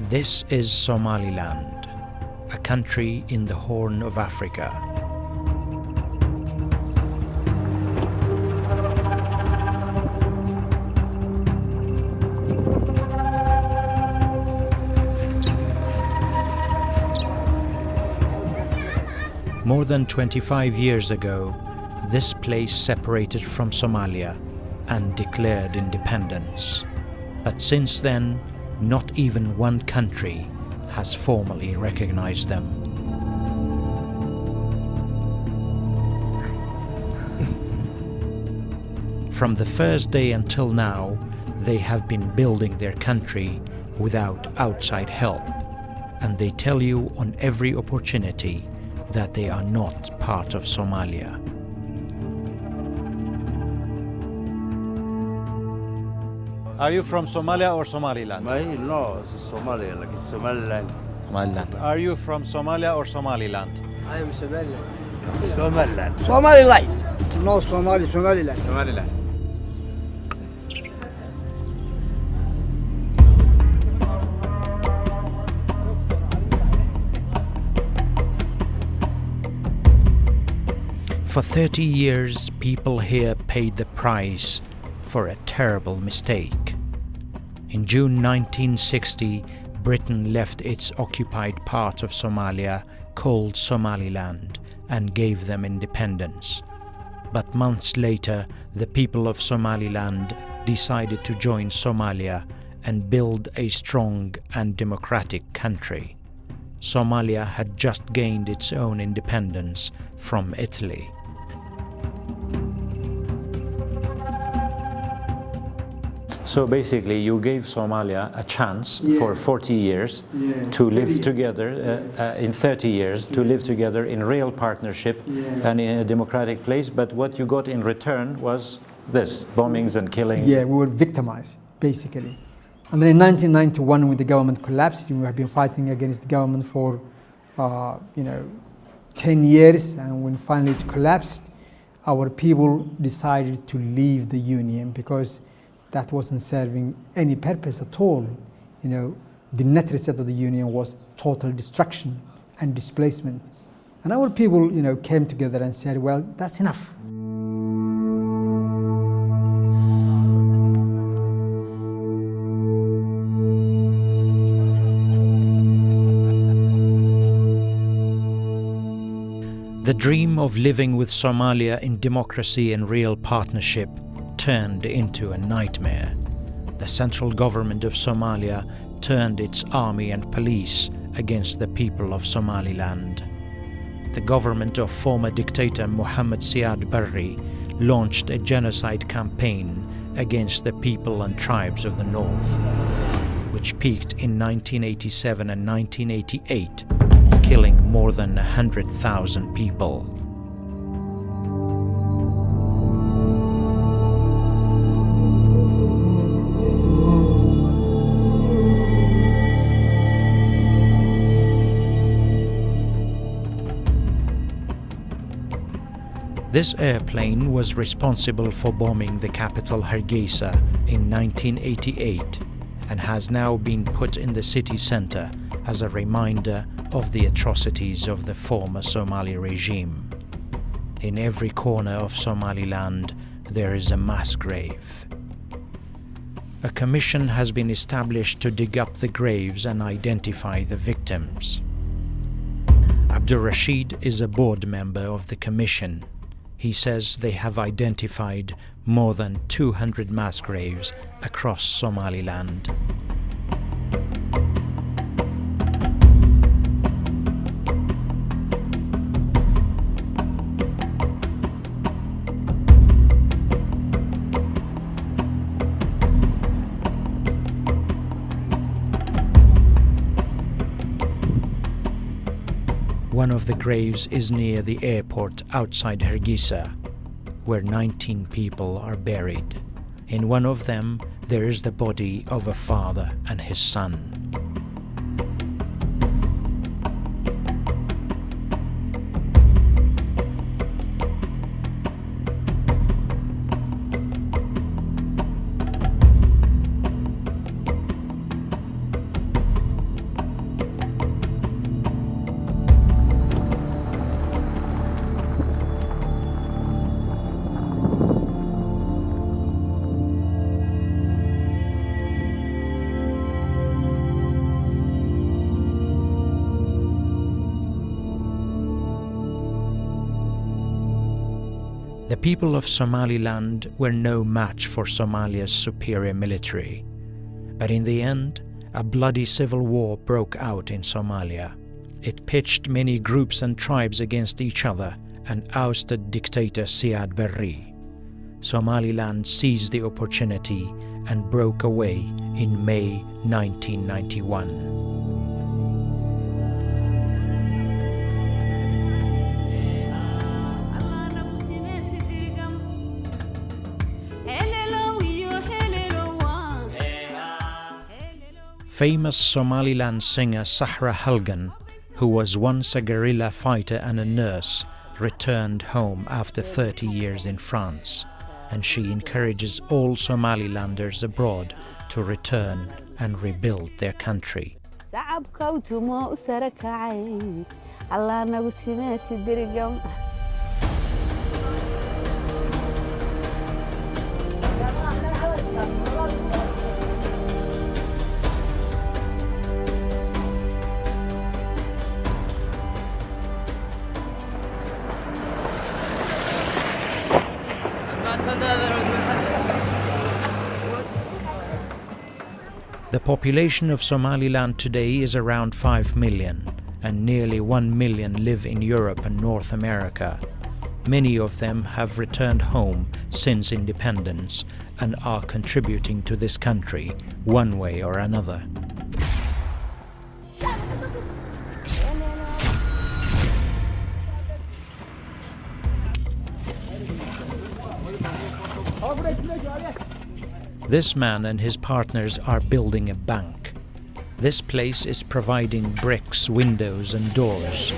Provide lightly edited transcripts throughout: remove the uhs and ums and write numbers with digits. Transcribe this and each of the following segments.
This is Somaliland, a country in the Horn of Africa. More than 25 years ago, this place separated from Somalia and declared independence. But since then, not even one country has formally recognized them. From the first day until now, they have been building their country without outside help, and they tell you on every opportunity that they are not part of Somalia. Are you from Somalia or Somaliland? No, it's Somalia, like Somaliland. Somaliland. Are you from Somalia or Somaliland? I am Somaliland. Somaliland. Somaliland. No, Somaliland. Somaliland. For 30 years, people here paid the price for a terrible mistake. In June 1960, Britain left its occupied part of Somalia, called Somaliland, and gave them independence. But months later, the people of Somaliland decided to join Somalia and build a strong and democratic country. Somalia had just gained its own independence from Italy. So basically, you gave Somalia a chance for 40 years to live together, in 30 years, to live together in real partnership and in a democratic place. But what you got in return was this, bombings and killings. Yeah, we were victimized, basically. And then in 1991, when the government collapsed, we have been fighting against the government for, 10 years. And when finally it collapsed, our people decided to leave the union because that wasn't serving any purpose at all. The net result of the union was total destruction and displacement. And our people, came together and said, well, that's enough. The dream of living with Somalia in democracy and real partnership turned into a nightmare. The central government of Somalia turned its army and police against the people of Somaliland. The government of former dictator Mohammed Siad Barre launched a genocide campaign against the people and tribes of the north, which peaked in 1987 and 1988, killing more than 100,000 people. This airplane was responsible for bombing the capital Hargeisa in 1988 and has now been put in the city center as a reminder of the atrocities of the former Somali regime. In every corner of Somaliland, there is a mass grave. A commission has been established to dig up the graves and identify the victims. Abdul Rashid is a board member of the commission. He says they have identified more than 200 mass graves across Somaliland. One of the graves is near the airport outside Hargeisa, where 19 people are buried. In one of them, there is the body of a father and his son. The people of Somaliland were no match for Somalia's superior military. But in the end, a bloody civil war broke out in Somalia. It pitched many groups and tribes against each other and ousted dictator Siad Barre. Somaliland seized the opportunity and broke away in May 1991. Famous Somaliland singer Sahra Halgan, who was once a guerrilla fighter and a nurse, returned home after 30 years in France, and she encourages all Somalilanders abroad to return and rebuild their country. The population of Somaliland today is around 5 million, and nearly 1 million live in Europe and North America. Many of them have returned home since independence and are contributing to this country one way or another. This man and his partners are building a bank. This place is providing bricks, windows and doors.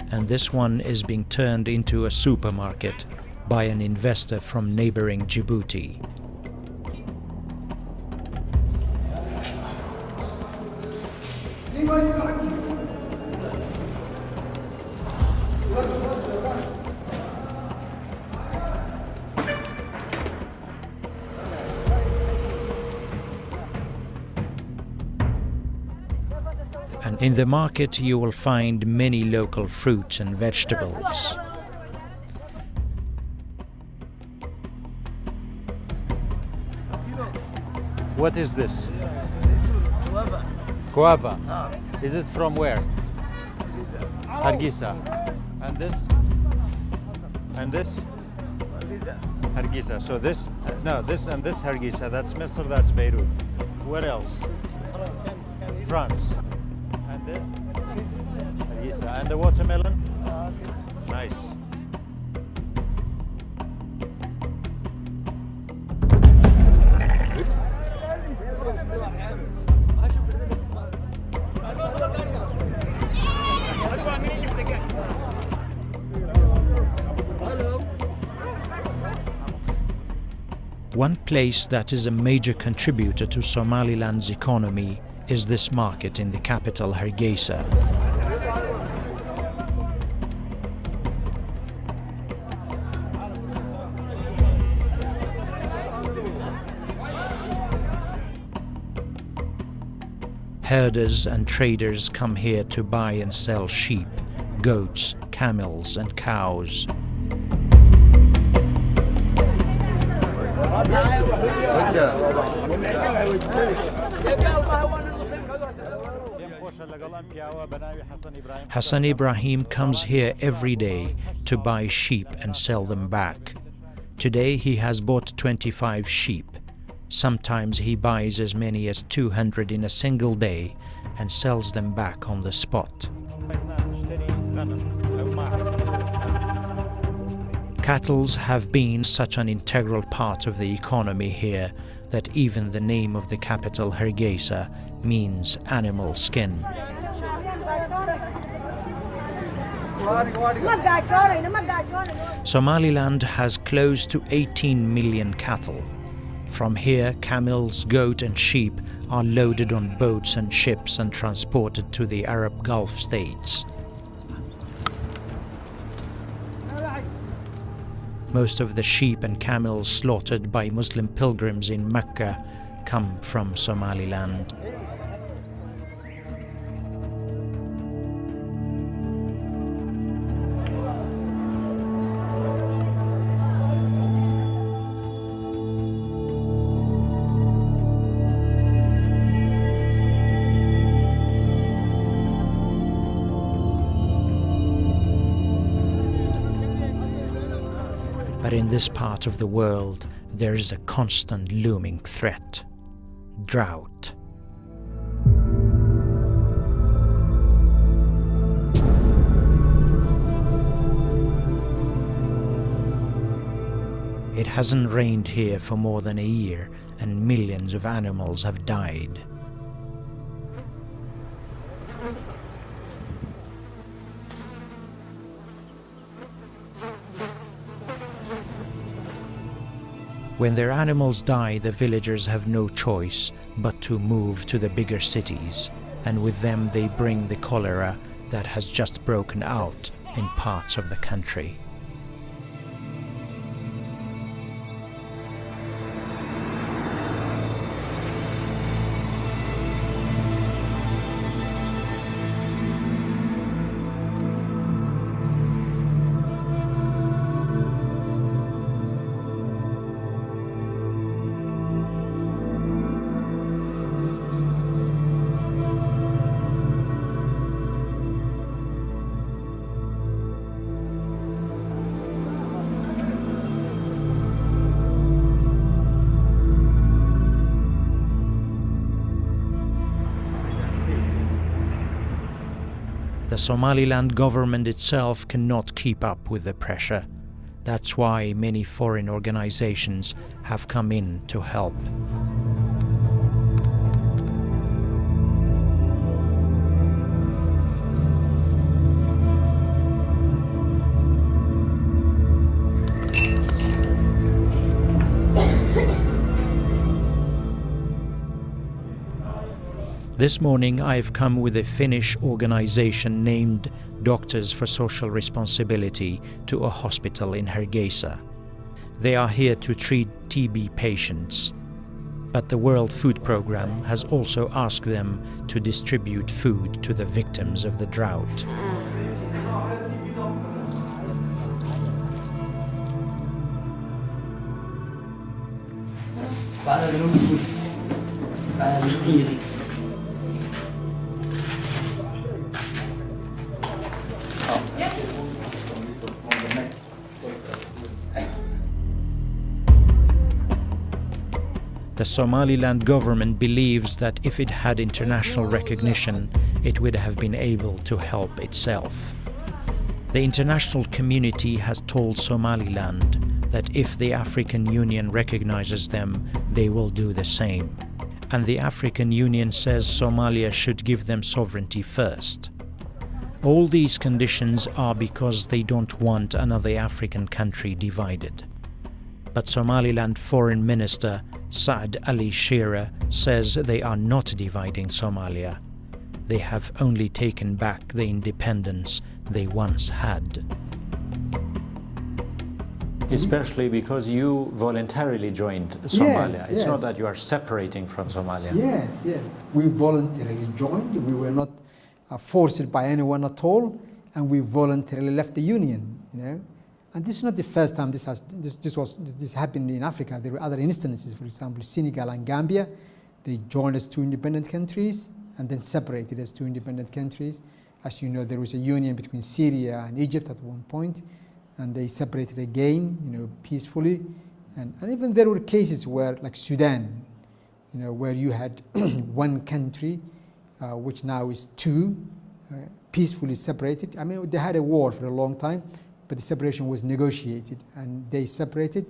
And this one is being turned into a supermarket by an investor from neighboring Djibouti. And in the market you will find many local fruits and vegetables. What is this? Guava. Is it from where? Hargeisa. And this? And this? Hargeisa. So this, no, this and this Hargeisa. That's Misr, that's Beirut. Where else? France. And the Hargeisa. And the watermelon? Nice. One place that is a major contributor to Somaliland's economy is this market in the capital Hargeisa. Herders and traders come here to buy and sell sheep, goats, camels and cows. Hassan Ibrahim comes here every day to buy sheep and sell them back. Today he has bought 25 sheep. Sometimes he buys as many as 200 in a single day and sells them back on the spot. Cattle have been such an integral part of the economy here that even the name of the capital Hargeisa means animal skin. Somaliland has close to 18 million cattle. From here, camels, goat and sheep are loaded on boats and ships and transported to the Arab Gulf states. Most of the sheep and camels slaughtered by Muslim pilgrims in Mecca come from Somaliland. But in this part of the world, there is a constant looming threat: drought. It hasn't rained here for more than a year, and millions of animals have died. When their animals die, the villagers have no choice but to move to the bigger cities, and with them they bring the cholera that has just broken out in parts of the country. The Somaliland government itself cannot keep up with the pressure. That's why many foreign organizations have come in to help. This morning I've come with a Finnish organization named Doctors for Social Responsibility to a hospital in Hargeisa. They are here to treat TB patients, but the World Food Programme has also asked them to distribute food to the victims of the drought. The Somaliland government believes that if it had international recognition, it would have been able to help itself. The international community has told Somaliland that if the African Union recognizes them, they will do the same. And the African Union says Somalia should give them sovereignty first. All these conditions are because they don't want another African country divided. But Somaliland Foreign Minister Saad Ali Shira says they are not dividing Somalia. They have only taken back the independence they once had. Especially because you voluntarily joined Somalia. Yes, it's yes. not that you are separating from Somalia. Yes, yes. We voluntarily joined. We were not forced by anyone at all, and we voluntarily left the union. You know, and this is not the first time this happened in Africa. There were other instances. For example, Senegal and Gambia, they joined as two independent countries and then separated as two independent countries. As you know, there was a union between Syria and Egypt at one point, and they separated again, you know, peacefully. And even there were cases where, like Sudan, you know, where you had one country, which now is two, peacefully separated. I mean, they had a war for a long time, but the separation was negotiated, and they separated,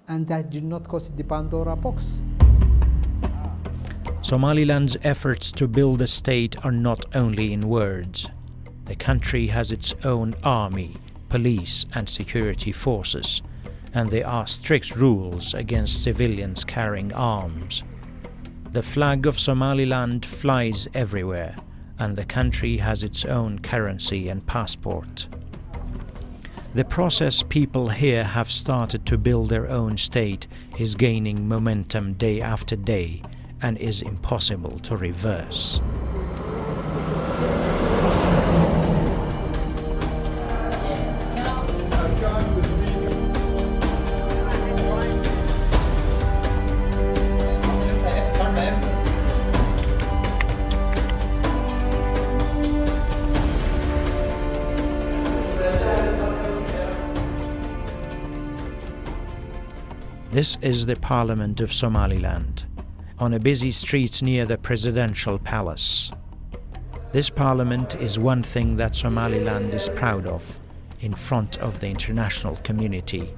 and that did not cost the Pandora box. Somaliland's efforts to build a state are not only in words. The country has its own army, police and security forces, and there are strict rules against civilians carrying arms. The flag of Somaliland flies everywhere, and the country has its own currency and passport. The process people here have started to build their own state is gaining momentum day after day and is impossible to reverse. This is the Parliament of Somaliland, on a busy street near the presidential palace. This parliament is one thing that Somaliland is proud of in front of the international community.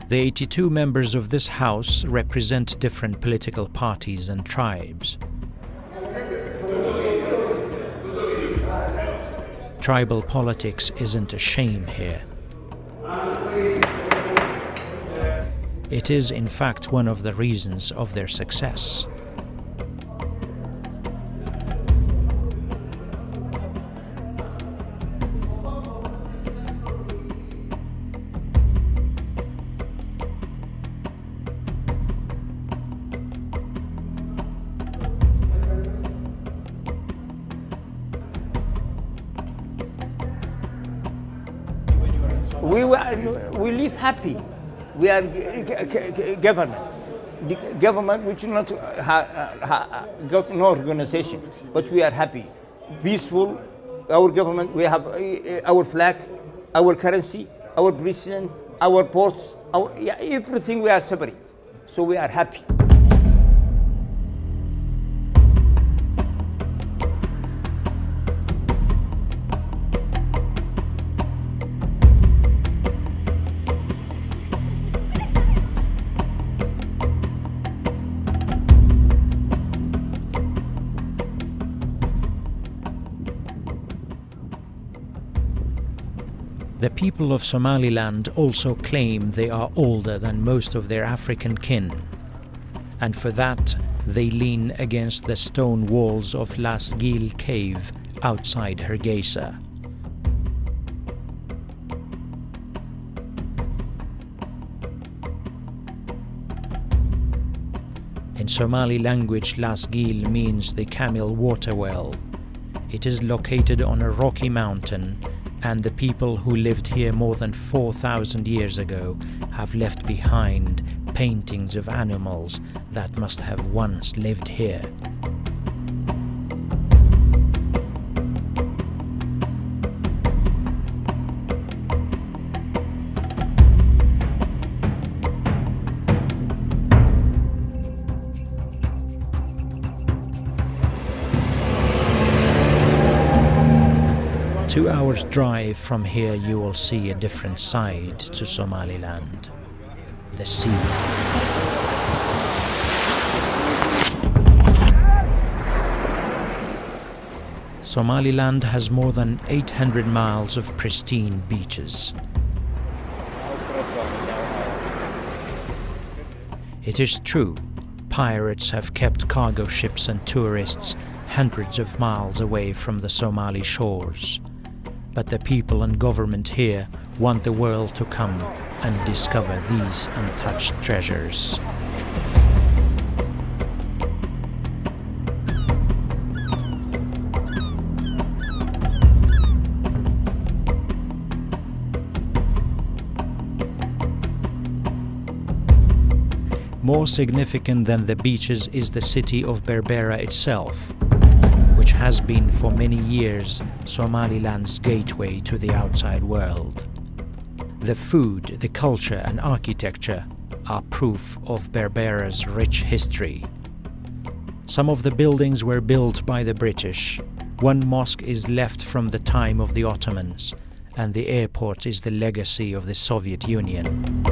The 82 members of this house represent different political parties and tribes. Tribal politics isn't a shame here. It is, in fact, one of the reasons of their success. We live happy. We are government. The government which not got no organization, but we are happy, peaceful. Our government, we have our flag, our currency, our president, our ports, everything we are separate. So we are happy. The people of Somaliland also claim they are older than most of their African kin, and for that they lean against the stone walls of Las Gil cave outside Hargeisa. In Somali language, Las Gil means the camel water well. It is located on a rocky mountain, and the people who lived here more than 4,000 years ago have left behind paintings of animals that must have once lived here. Two hours drive from here you will see a different side to Somaliland, the sea. Somaliland has more than 800 miles of pristine beaches. It is true, pirates have kept cargo ships and tourists hundreds of miles away from the Somali shores. But the people and government here want the world to come and discover these untouched treasures. More significant than the beaches is the city of Berbera itself, which has been for many years Somaliland's gateway to the outside world. The food, the culture and architecture are proof of Berbera's rich history. Some of the buildings were built by the British. One mosque is left from the time of the Ottomans, and the airport is the legacy of the Soviet Union.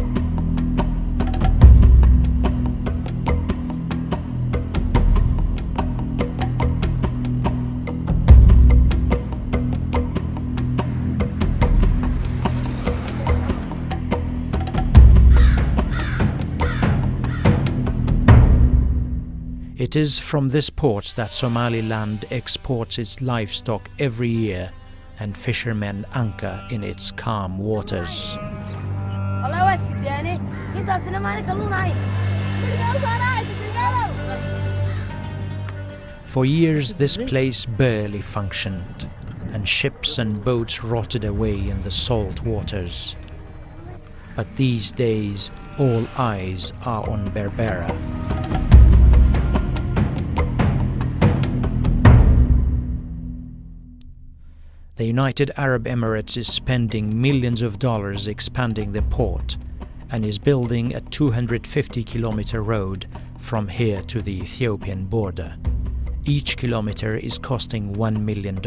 It is from this port that Somaliland exports its livestock every year, and fishermen anchor in its calm waters. For years this place barely functioned, and ships and boats rotted away in the salt waters. But these days all eyes are on Berbera. The United Arab Emirates is spending millions of dollars expanding the port and is building a 250-kilometer road from here to the Ethiopian border. Each kilometer is costing $1 million.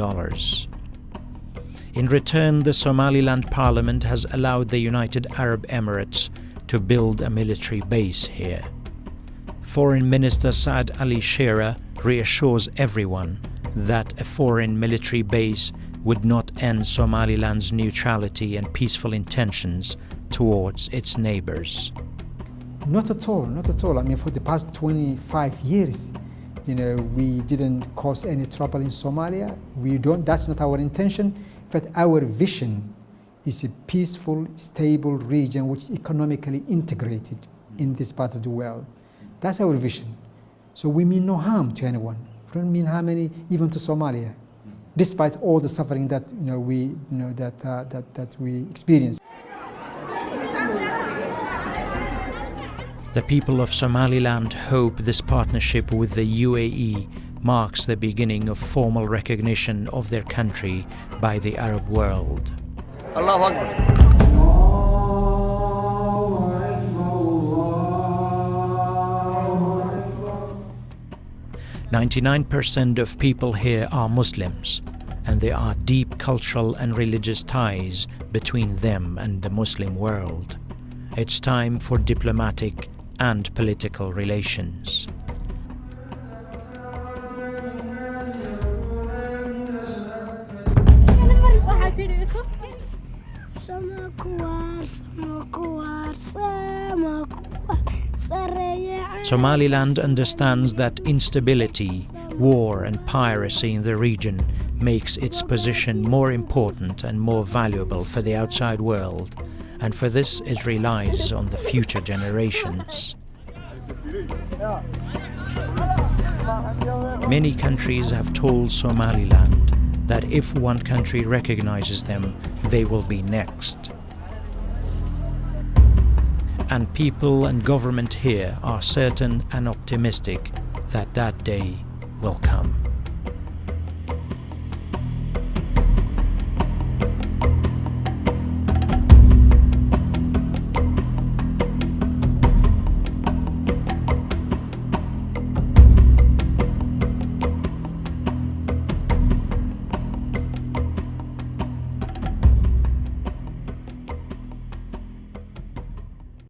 In return, the Somaliland Parliament has allowed the United Arab Emirates to build a military base here. Foreign Minister Saad Ali Shira reassures everyone that a foreign military base would not end Somaliland's neutrality and peaceful intentions towards its neighbors. Not at all, not at all. I mean, for the past 25 years, we didn't cause any trouble in Somalia. That's not our intention. But our vision is a peaceful, stable region which is economically integrated in this part of the world. That's our vision. So we mean no harm to anyone. We don't mean harm even to Somalia, despite all the suffering that we experience. The people of Somaliland hope this partnership with the UAE marks the beginning of formal recognition of their country by the Arab world. Allahu Akbar. 99% of people here are Muslims, and there are deep cultural and religious ties between them and the Muslim world. It's time for diplomatic and political relations. Somaliland understands that instability, war and piracy in the region makes its position more important and more valuable for the outside world, and for this it relies on the future generations. Many countries have told Somaliland that if one country recognizes them, they will be next. And people and government here are certain and optimistic that that day will come.